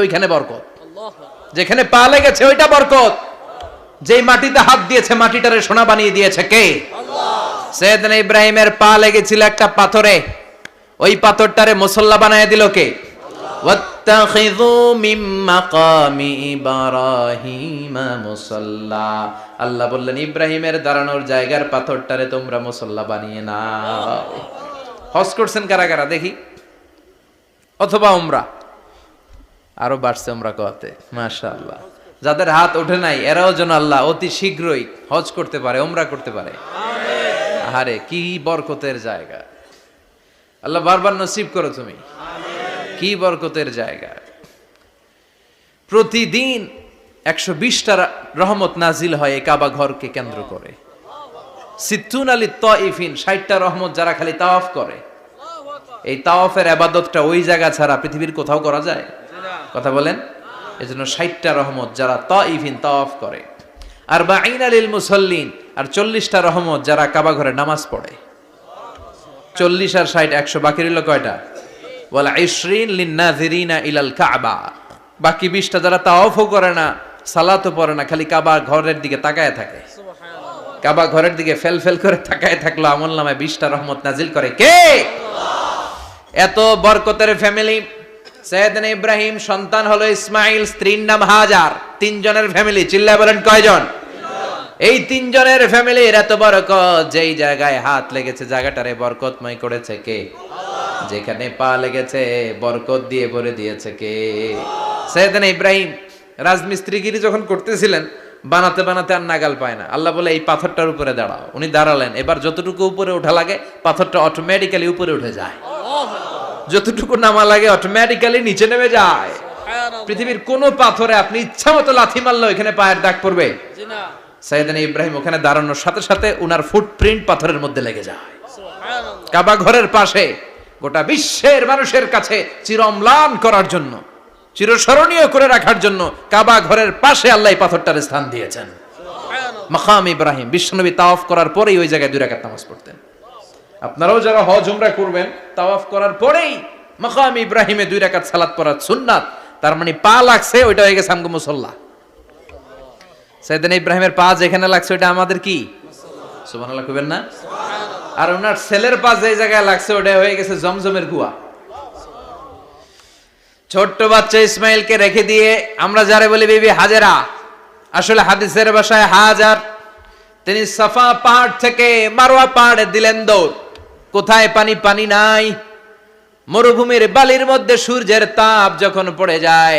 ওইখানে বরকত, যেখানে পা লেগেছে ওইটা বরকত। যেই মাটিতে হাত দিয়েছে মাটিটারে সোনা বানিয়ে দিয়েছে কে? সাইয়েদনা ইব্রাহিমের পা লেগেছিল একটা পাথরে, ওই পাথরটারে মুসল্লা বানায় দিল কে? ওয়াত্তাখিযু মিন মাকামি ইব্রাহিমা মুসাল্লা। আল্লাহ বললেন ইব্রাহিমের দাঁড়ানোর জায়গার পাথরটারে তোমরা মুসল্লা বানিয়ে নাও। হজ করছেন কারা কারা দেখি, অথবা উমরা? আরো বাড়ছে উমরা করতে, মাশাআল্লাহ। যাদের হাত ওঠে নাই এরাও যেন আল্লাহ অতি শীঘ্রই হজ করতে পারে, উমরা করতে পারে। আরে কি বরকতের জায়গা, আল্লাহ বারবার নসিব করো তুমি। কি বরকতের জায়গা। প্রতিদিন 120টা রহমত নাজিল হয় এই কাবা ঘরকে কেন্দ্র করে। সিত্তুন আলী তাইফিন, 60টা রহমত যারা খালি তাওয়াফ করে। এই তাওয়াফের ইবাদতটা ওই জায়গা ছাড়া পৃথিবীর কোথাও করা যায়? কথা বলেন। এজন্য 60টা রহমত যারা তাইফিন তাওয়াফ করে। আর বাঈনা লিল মুসাল্লিন, আর 40টা রহমত যারা কাবা ঘরে নামাজ পড়ে। 40 আর 60 100, বাকি রইল কয়টা? ওয়াল 20 লিন-নাযিরিনা ইলাল কাবা। বাকি 20টা যারা তাওয়াফও করে না, সালাতও পড়ে না, খালি কাবা ঘরের দিকে তাকায় থাকে। কাবা ঘরের দিকে ফেল ফেল করে তাকায় থাকলো, আমলনামায় 20টা রহমত নাজিল করে কে? এত বরকতের ফ্যামিলি। সাইয়েদনা ইব্রাহিম সন্তান হলো ইসমাইল, স্ত্রীর নাম হাজার। 3 জনের ফ্যামিলি, চিল্লায় বলেন কয়জন? এই 3 জনের ফ্যামিলির এত বরকত, যেই জায়গায় হাত লেগেছে জায়গাটারে বরকতময় করেছে কে? যেখানে পা লেগেছে বরকত দিয়ে ভরে দিয়েছে কে? সাইয়েদনা ইব্রাহিম রাজমিস্ত্রিগিরি যখন করতেছিলেন, বানাতে বানাতে আর নাগাল পায় না। আল্লাহ বলে এই পাথরটার উপরে দাঁড়াও। উনি দাঁড়ালেন, এবার যতটুকু উপরে ওঠা লাগে পাথরটা অটোমেটিক্যালি উপরে উঠে যায়, যতটুকু নামা লাগে অটোমেটিক্যালি নিচে নেমে যায়। পৃথিবীর কোন পাথরে আপনি ইচ্ছা মতো লাথি মারলে এখানে পায়ের দাগ পড়বে? সাইয়েদনা ইব্রাহিম ওখানে দাঁড়ানোর সাথে সাথে উনার ফুটপ্রিন্ট পাথরের মধ্যে লেগে যায়। কাবা ঘরের পাশে গোটা বিশ্বের মানুষের কাছে চিরম্লান করার জন্য, চিরস্মরণীয় করে রাখার জন্য কাবা ঘরের পাশে আল্লাহ পাথরটার স্থান দিয়েছেন। মাকাম ইব্রাহিম। বিশ্বনবী তাওয়াফ করার পরেই ওই জায়গায় 2 রাকাত নামাজ পড়তেন। আপনারাও যারা হজ উমরা করবেন, তাওয়াফ করার পরেই মাকাম ইব্রাহিমে 2 রাকাত সালাত পড়া সুন্নাত। তার মানে পা লাগছে, ওইটা হয়ে গেছে আমগো মুসাল্লা। সাইয়েদনা ইব্রাহিমের পা যেখানে লাগছে ওইটা আমাদের কি? সুবহানাল্লাহ কইবেন না? আর ওনার ছেলের পা যে জায়গায় লাগছে ওটা হয়ে গেছে জমজমের কুয়া। ছোট্ট বাচ্চা ইসমাইলকে রেখে দিয়ে আমরা যারে বলি বিবি হাজেরা, আসলে হাদিসের ভাষায় হাজার, তিনি সাফা পাহাড় থেকে মারওয়া পাহাড়ে দিলেন দৌড়। কোথায় পানি? পানি নাই। মরুভূমির বালির মধ্যে সূর্যের তাপ যখন পড়ে যায়,